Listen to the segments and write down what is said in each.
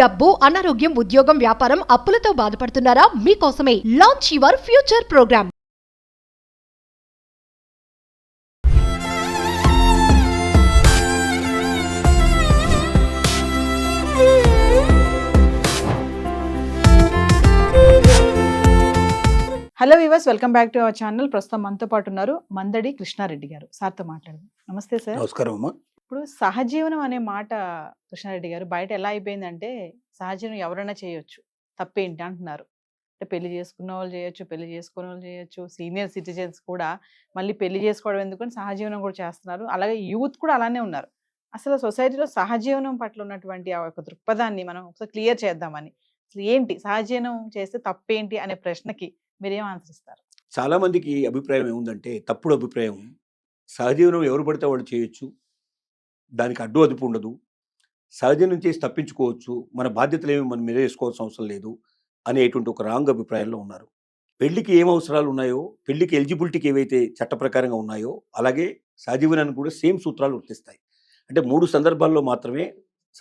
డబ్బు, అనారోగ్యం, ఉద్యోగం, వ్యాపారం, అప్పులతో బాధపడుతున్నారా? మీకోసమే launch your future program. Hello viewers, welcome back to our channel. ప్రస్తుతం మనతో పాటు ఉన్నారు మందడి కృష్ణారెడ్డి గారు. సార్తో మాట్లాడదాం. నమస్తే సార్. నమస్కారం అమ్మా. ఇప్పుడు సహజీవనం అనే మాట కృష్ణారెడ్డి గారు బయట ఎలా అయిపోయిందంటే, సహజీవనం ఎవరైనా చేయొచ్చు, తప్పేంటి అంటున్నారు. అంటే పెళ్లి చేసుకున్న వాళ్ళు చేయొచ్చు, పెళ్లి చేసుకున్న వాళ్ళు చేయొచ్చు, సీనియర్ సిటిజన్స్ కూడా మళ్ళీ పెళ్లి చేసుకోవడం ఎందుకని సహజీవనం కూడా చేస్తున్నారు. అలాగే యూత్ కూడా అలానే ఉన్నారు. అసలు సొసైటీలో సహజీవనం పట్ల ఉన్నటువంటి ఆ యొక్క దృక్పథాన్ని మనం ఒకసారి క్లియర్ చేద్దామని. అసలు ఏంటి సహజీవనం చేస్తే తప్పేంటి అనే ప్రశ్నకి మీరేం ఆన్సర్ ఇస్తారు? చాలా మందికి అభిప్రాయం ఏముందంటే, తప్పుడు అభిప్రాయం. సహజీవనం ఎవరు పడితే వాళ్ళు చేయొచ్చు, దానికి అడ్డు అదుపు ఉండదు, సహజీవనం చేసి తప్పించుకోవచ్చు, మన బాధ్యతలు ఏమి మనం మీద వేసుకోవాల్సిన అవసరం లేదు అనేటువంటి ఒక రాంగ్ అభిప్రాయంలో ఉన్నారు. పెళ్లికి ఏం అవసరాలు ఉన్నాయో, పెళ్లికి ఎలిజిబిలిటీకి ఏవైతే చట్ట ప్రకారంగా ఉన్నాయో, అలాగే సహజీవనానికి కూడా సేమ్ సూత్రాలు వర్తిస్తాయి. అంటే 3 సందర్భాల్లో మాత్రమే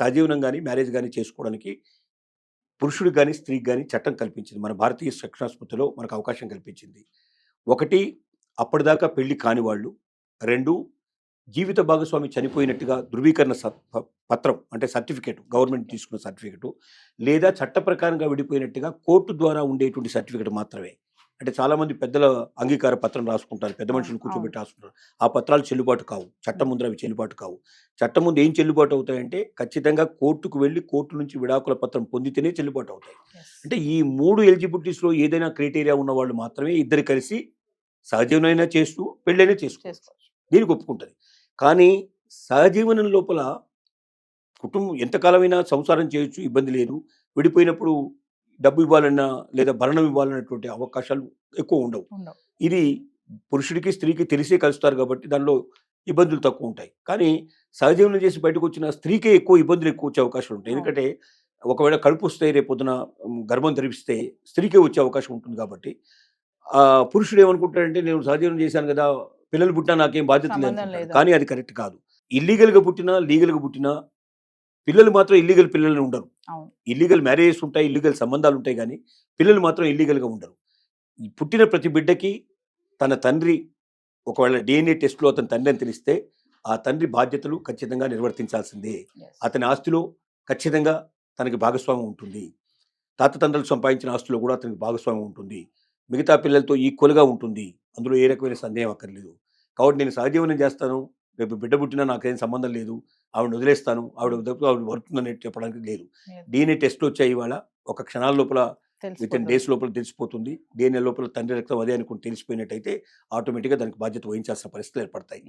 సహజీవనం కానీ మ్యారేజ్ కానీ చేసుకోవడానికి పురుషుడికి కానీ స్త్రీకి కానీ చట్టం కల్పించింది. మన భారతీయ శిక్షణ స్మృతిలో మనకు అవకాశం కల్పించింది. 1, అప్పటిదాకా పెళ్లి కాని వాళ్ళు. 2, జీవిత భాగస్వామి చనిపోయినట్టుగా ధృవీకరణ పత్రం అంటే సర్టిఫికేట్, గవర్నమెంట్ తీసుకున్న సర్టిఫికేటు, లేదా చట్ట ప్రకారంగా విడిపోయినట్టుగా కోర్టు ద్వారా ఉండేటువంటి సర్టిఫికేట్ మాత్రమే. అంటే చాలామంది పెద్దల అంగీకార పత్రం రాసుకుంటారు, పెద్ద మనుషులు కూర్చోబెట్టి రాసుకుంటారు. ఆ పత్రాలు చెల్లుబాటు కావు, చట్టం ముందు అవి చెల్లుబాటు కావు. చట్టం ముందు ఏం చెల్లుబాటు అవుతాయంటే, ఖచ్చితంగా కోర్టుకు వెళ్ళి కోర్టు నుంచి విడాకుల పత్రం పొందితేనే చెల్లుబాటు అవుతాయి. అంటే ఈ 3 ఎలిజిబిలిటీస్లో ఏదైనా క్రైటీరియా ఉన్న వాళ్ళు మాత్రమే ఇద్దరు కలిసి సహజీవనైనా చేస్తూ పెళ్ళైనా చేసుకోవచ్చు, దీనికి ఒప్పుకుంటుంది. కానీ సహజీవనం లోపల కుటుంబం ఎంతకాలమైనా సంసారం చేయొచ్చు, ఇబ్బంది లేదు. విడిపోయినప్పుడు డబ్బు ఇవ్వాలన్నా లేదా భరణం ఇవ్వాలన్నటువంటి అవకాశాలు ఎక్కువ ఉండవు. ఇది పురుషుడికి స్త్రీకి తెలిసే కలుస్తారు కాబట్టి దానిలో ఇబ్బందులు తక్కువ ఉంటాయి. కానీ సహజీవనం చేసి బయటకు వచ్చిన స్త్రీకే ఇబ్బందులు ఎక్కువ వచ్చే అవకాశాలు ఉంటాయి. ఎందుకంటే ఒకవేళ కడుపు వస్తే రేపొద్దున గర్భం ధరిపిస్తే స్త్రీకే వచ్చే అవకాశం ఉంటుంది. కాబట్టి పురుషుడు ఏమనుకుంటాడంటే, నేను సహజీవనం చేశాను కదా, పిల్లలు పుట్టినా నాకేం బాధ్యత లేదు. కానీ అది కరెక్ట్ కాదు. ఇల్లీగల్గా పుట్టినా లీగల్గా పుట్టినా పిల్లలు మాత్రం ఇల్లీగల్ పిల్లలు ఉండరు. ఇల్లీగల్ మ్యారేజెస్ ఉంటాయి, ఇల్లీగల్ సంబంధాలు ఉంటాయి, కానీ పిల్లలు మాత్రం ఇల్లీగల్గా ఉండరు. పుట్టిన ప్రతి బిడ్డకి తన తండ్రి ఒకవేళ DNA టెస్ట్లో అతని తండ్రి అని తెలిస్తే ఆ తండ్రి బాధ్యతలు ఖచ్చితంగా నిర్వర్తించాల్సిందే. అతని ఆస్తిలో ఖచ్చితంగా తనకి భాగస్వామ్యం ఉంటుంది. తండ్రులు సంపాదించిన ఆస్తిలో కూడా అతనికి భాగస్వామ్యం ఉంటుంది. మిగతా పిల్లలతో ఈక్వల్గా ఉంటుంది. అందులో ఏ రకమైన సందేహం అక్కర్లేదు. కాబట్టి నేను సహజీవనం చేస్తాను, రేపు బిడ్డ పుట్టినా నాకేం సంబంధం లేదు, ఆవిడ వదిలేస్తాను, ఆవిడ వరుతుందని చెప్పడానికి లేదు. DNA టెస్ట్లు వచ్చాయి ఇవాళ, ఒక క్షణాల లోపల వితిన్ డేస్ లోపల తెలిసిపోతుంది. DNA లోపల తండ్రి రక్తం అదే అనుకుని తెలిసిపోయినట్టయితే ఆటోమేటిక్గా దానికి బాధ్యత వహించాల్సిన పరిస్థితులు ఏర్పడతాయి.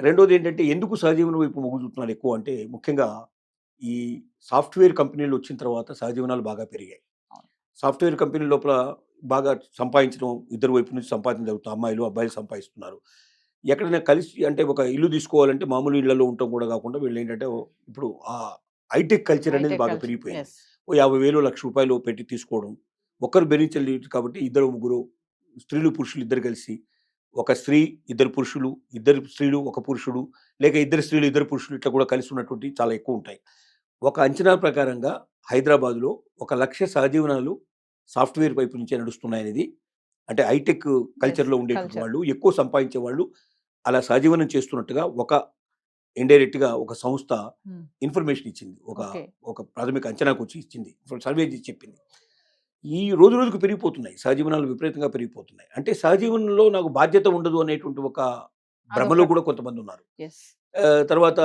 రెండోది ఏంటంటే, ఎందుకు సహజీవనం వైపు మొగ్గు చూపుతున్నారు ఎక్కువ అంటే, ముఖ్యంగా ఈ సాఫ్ట్వేర్ కంపెనీలు వచ్చిన తర్వాత సహజీవనాలు బాగా పెరిగాయి. సాఫ్ట్వేర్ కంపెనీ లోపల బాగా సంపాదించడం, ఇద్దరు వైపు నుంచి సంపాదన జరుగుతుంది. అమ్మాయిలు అబ్బాయిలు సంపాదిస్తున్నారు. ఎక్కడైనా కలిసి అంటే ఒక ఇల్లు తీసుకోవాలంటే మామూలు ఇళ్లలో ఉండటం కూడా కాకుండా వీళ్ళు ఏంటంటే, ఇప్పుడు ఆ హైటెక్ కల్చర్ అనేది బాగా పెరిగిపోయింది. ఓ 50,000 1,00,000 పెట్టి తీసుకోవడం, ఒక్కరు భరించలేదు కాబట్టి 2, 3 స్త్రీలు పురుషులు ఇద్దరు కలిసి, ఒక స్త్రీ 2 పురుషులు, 2 స్త్రీలు 1 పురుషుడు, లేక 2 స్త్రీలు 2 పురుషులు, ఇట్లా కూడా కలిసి ఉన్నటువంటి చాలా ఎక్కువ ఉంటాయి. ఒక అంచనా ప్రకారంగా హైదరాబాద్లో 1,00,000 సహజీవనాలు సాఫ్ట్వేర్ వైపు నుంచే నడుస్తున్నాయనేది, అంటే హైటెక్ కల్చర్లో ఉండేటువంటి వాళ్ళు, ఎక్కువ సంపాదించే వాళ్ళు అలా సహజీవనం చేస్తున్నట్టుగా ఒక ఇండైరెక్ట్గా ఒక సంస్థ ఇన్ఫర్మేషన్ ఇచ్చింది, ఒక ప్రాథమిక అంచనాకు వచ్చి ఇచ్చింది, సర్వే చేసి చెప్పింది. ఈ రోజు రోజుకు పెరిగిపోతున్నాయి సహజీవనాలు, విపరీతంగా పెరిగిపోతున్నాయి. అంటే సహజీవనంలో నాకు బాధ్యత ఉండదు అనేటువంటి ఒక భ్రమలో కూడా కొంతమంది ఉన్నారు. తర్వాత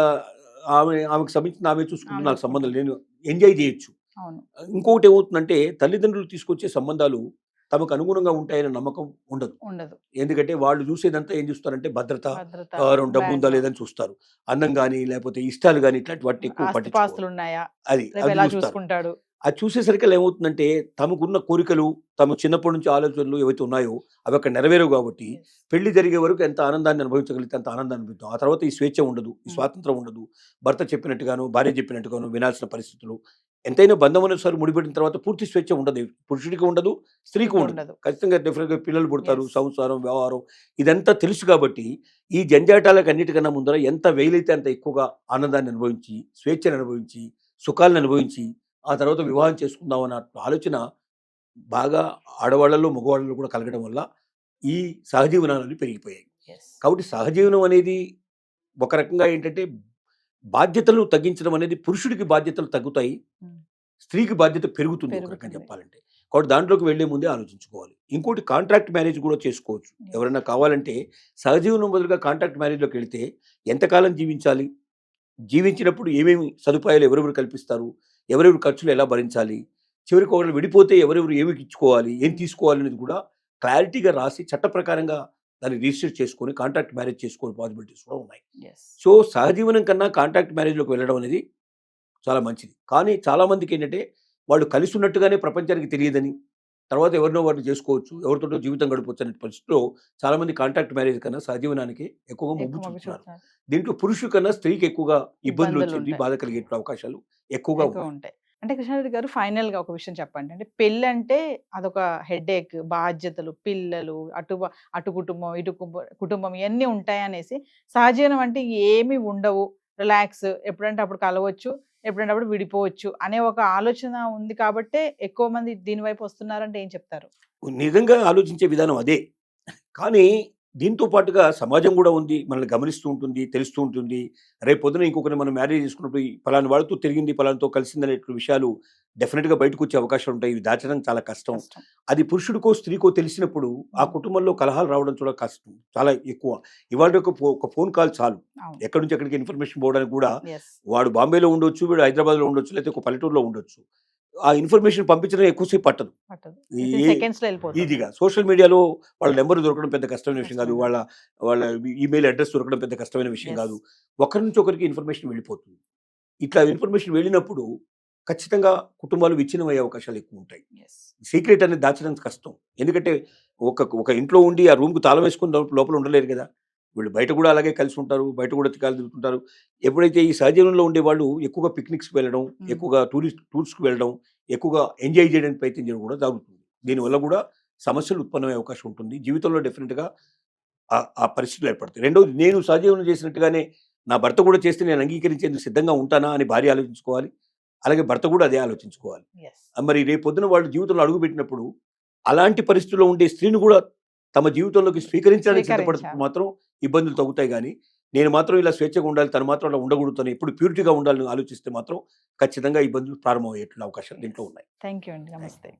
ఆమెకు సంబంధించిన ఆమె చూసుకుంటూ నాకు సంబంధం లేదు, ఎంజాయ్ చేయొచ్చు. ఇంకొకటి ఏమవుతుందంటే, తల్లిదండ్రులు తీసుకొచ్చే సంబంధాలు తమకు అనుగుణంగా ఉంటాయనే నమ్మకం ఉండదు. ఎందుకంటే వాళ్ళు చూసేదంతా ఏం చూస్తారంటే భద్రత, డబ్బు ఉందా లేదని చూస్తారు. అందం కానీ లేకపోతే ఇష్టాలు కానీ ఇట్లాంటి వాటిని ఎక్కువ పట్టించుకోరు. అది చూస్తారు. అది చూసేసరికి ఏమవుతుందంటే, తమకున్న కోరికలు, తమ చిన్నప్పటి నుంచి ఆలోచనలు ఏవైతే ఉన్నాయో అవి అక్కడ నెరవేరవు. కాబట్టి పెళ్లి జరిగే వరకు ఎంత ఆనందాన్ని అనుభవించగలిగితే అంత ఆనందాన్ని అనుభవిస్తాం. ఆ తర్వాత ఈ స్వేచ్ఛ ఉండదు, ఈ స్వాతంత్రం ఉండదు. భర్త చెప్పినట్టుగాను భార్య చెప్పినట్టుగాను వినాల్సిన పరిస్థితులు. ఎంతైనా బంధం అనుసారి ముడిపెట్టిన తర్వాత పూర్తి స్వేచ్ఛ ఉండదు, పురుషుడికి ఉండదు, స్త్రీకి ఉండదు. ఖచ్చితంగా డెఫినెట్గా పిల్లలు పుడతారు, సంసారం, వ్యవహారం ఇదంతా తెలుసు. కాబట్టి ఈ జంజాటాలకు అన్నిటికన్నా ముందర ఎంత వేలైతే అంత ఎక్కువగా ఆనందాన్ని అనుభవించి, స్వేచ్ఛను అనుభవించి, సుఖాలను అనుభవించి ఆ తర్వాత వివాహం చేసుకుందాం అన్న ఆలోచన బాగా ఆడవాళ్ళలో మగవాళ్ళలో కూడా కలగడం వల్ల ఈ సహజీవనాలు పెరిగిపోయాయి. Yes. కాబట్టి సహజీవనం అనేది ఒక రకంగా ఏంటంటే బాధ్యతలు తగ్గించడం అనేది పురుషుడికి బాధ్యతలు తగ్గుతాయి, Hmm. స్త్రీకి బాధ్యత పెరుగుతుంది ఒక రకంగా పెరుగుతుంది. చెప్పాలంటే. కాబట్టి దాంట్లోకి వెళ్లే ముందే ఆలోచించుకోవాలి. ఇంకోటి కాంట్రాక్ట్ మ్యారేజ్ కూడా చేసుకోవచ్చు. Yes. ఎవరైనా కావాలంటే సహజీవనం బదులుగా కాంట్రాక్ట్ మ్యారేజ్లోకి వెళితే ఎంతకాలం జీవించాలి, జీవించినప్పుడు ఏమేమి సదుపాయాలు ఎవరెవరు కల్పిస్తారు, ఎవరెవరు ఖర్చులు ఎలా భరించాలి, చివరికి ఒకళ్ళు విడిపోతే ఎవరెవరు ఏమి ఇచ్చుకోవాలి, ఏం తీసుకోవాలి అనేది కూడా క్లారిటీగా రాసి చట్ట ప్రకారంగా దాన్ని రిజిస్టర్ చేసుకొని కాంట్రాక్ట్ మ్యారేజ్ చేసుకునే పాసిబిలిటీస్ కూడా ఉన్నాయి. Yes. సో సహజీవనం కన్నా కాంట్రాక్ట్ మ్యారేజ్లోకి వెళ్ళడం అనేది చాలా మంచిది. కానీ చాలామందికి ఏంటంటే వాళ్ళు కలిసి ఉన్నట్టుగానే ప్రపంచానికి తెలియదని, తర్వాత ఎవరినో వారిని చేసుకోవచ్చు, ఎవరితోటో జీవితం గడపవచ్చు అనే పరిస్థితిలో చాలామంది కాంట్రాక్ట్ మ్యారేజ్ కన్నా సహజీవనానికి ఎక్కువగా మొగ్గు ఎక్కువ మొగ్గు చూపుతున్నారు. చూపుతున్నారు. దీంట్లో పురుషుల కన్నా స్త్రీకి ఎక్కువగా ఇబ్బందులు ఇబ్బందులు వచ్చేది, ఉంటాయి. బాధ కలిగే అవకాశాలు ఎక్కువగా ఎక్కువ ఉన్నాయి. ఉంటాయి. అంటే కృష్ణారెడ్డి గారు ఫైనల్ గా ఒక విషయం చెప్పండి. అంటే పెళ్ళి అంటే అదొక హెడేక్, బాధ్యతలు, పిల్లలు, అటు కుటుంబం, ఇటు కుటుంబం ఇవన్నీ ఉంటాయి అనేసి, సహజీవనం అంటే ఏమీ ఉండవు, రిలాక్స్, ఎప్పుడంటే అప్పుడు కలవచ్చు, ఎప్పుడంటే అప్పుడు విడిపోవచ్చు అనే ఒక ఆలోచన ఉంది కాబట్టే ఎక్కువ మంది దీని వైపు వస్తున్నారంటే ఏం చెప్తారు? నిజంగా ఆలోచించే విధానం అదే. కానీ దీంతో పాటుగా సమాజం కూడా ఉంది, మనల్ని గమనిస్తూ ఉంటుంది, తెలుస్తూ ఉంటుంది. రేపు పొద్దున ఇంకొకరిని మనం మ్యారేజ్ చేసుకున్నప్పుడు ఈ పలానా వాడితో తిరిగింది, పలానాతో కలిసింది అనే విషయాలు డెఫినెట్గా బయటకు వచ్చే అవకాశాలు ఉంటాయి. ఇవి దాచడం చాలా కష్టం. కష్టం. అది పురుషుడికో స్త్రీకో తెలిసినప్పుడు ఆ కుటుంబంలో కలహాలు రావడం కూడా కష్టం, చాలా ఎక్కువ. ఇవాళ ఒక ఫోన్ కాల్ చాలు, అవును. ఎక్కడి నుంచి ఎక్కడికి ఇన్ఫర్మేషన్ పోవడానికి కూడా. Yes. వాడు బాంబేలో ఉండొచ్చు, వీడు హైదరాబాద్లో ఉండొచ్చు, లేకపోతే ఒక పల్లెటూరులో ఉండొచ్చు. ఆ ఇన్ఫర్మేషన్ పంపించడం ఎక్కువసేపు పట్టదు. పట్టదు. ఈ- సెకండ్స్ లో వెళ్ళిపోతుంది. ఈజీగా సోషల్ మీడియాలో వాళ్ళ నెంబర్ దొరకడం పెద్ద కష్టమైన విషయం కాదు, కష్టం. వాళ్ళ వాళ్ళ ఈమెయిల్ అడ్రస్ దొరకడం పెద్ద కష్టమైన విషయం Yes. కాదు. ఒకరి నుంచి ఒకరికి ఇన్ఫర్మేషన్ వెళ్ళిపోతుంది. ఇట్లా ఇన్ఫర్మేషన్ వెళ్ళినప్పుడు ఖచ్చితంగా కుటుంబాలు విచ్ఛిన్నం అయ్యే అవకాశాలు ఎక్కువ ఉంటాయి. Yes. సీక్రెట్ అనేది దాచడం కష్టం. ఎందుకంటే ఒక ఇంట్లో ఉండి ఆ రూమ్కు తాళం వేసుకుని లోపల ఉండలేరు కదా. వీళ్ళు బయట కూడా అలాగే కలిసి ఉంటారు, బయట కూడా తికాలు తిరుగుతుంటారు. ఎప్పుడైతే ఈ సహజీవనంలో ఉండే వాళ్ళు ఎక్కువగా పిక్నిక్స్కి వెళ్ళడం, ఎక్కువగా టూర్స్కి వెళ్ళడం, ఎక్కువగా ఎంజాయ్ చేయడానికి ప్రయత్నం చేయడం కూడా జరుగుతుంది. దీనివల్ల కూడా సమస్యలు ఉత్పన్నమయ్యే అవకాశం ఉంటుంది. జీవితంలో డెఫినెట్గా ఆ పరిస్థితులు ఏర్పడతాయి. రెండోది, నేను సహజీవనం చేసినట్టుగానే నా భర్త కూడా చేస్తే నేను అంగీకరించేందుకు సిద్ధంగా ఉంటానా అని భార్య ఆలోచించుకోవాలి. అలాగే భర్త కూడా అదే ఆలోచించుకోవాలి. Yes. మరి రేపు పొద్దున వాళ్ళు జీవితంలో అడుగుపెట్టినప్పుడు అలాంటి పరిస్థితుల్లో ఉండే స్త్రీని కూడా తమ జీవితంలోకి స్వీకరించడానికి సిద్ధపడితే మాత్రం ఇబ్బందులు తగ్గుతాయి. కానీ నేను మాత్రం ఇలా స్వేచ్ఛగా ఉండాలి, తను మాత్రం అలా ఉండకూడదు, ఎప్పుడు ప్యూరిటీగా ఉండాలని ఆలోచిస్తే మాత్రం ఖచ్చితంగా ఇబ్బందులు ప్రారంభమయ్యేటువంటి అవకాశాలు దీంట్లో ఉన్నాయి. థ్యాంక్ యూ అండి. నమస్తే.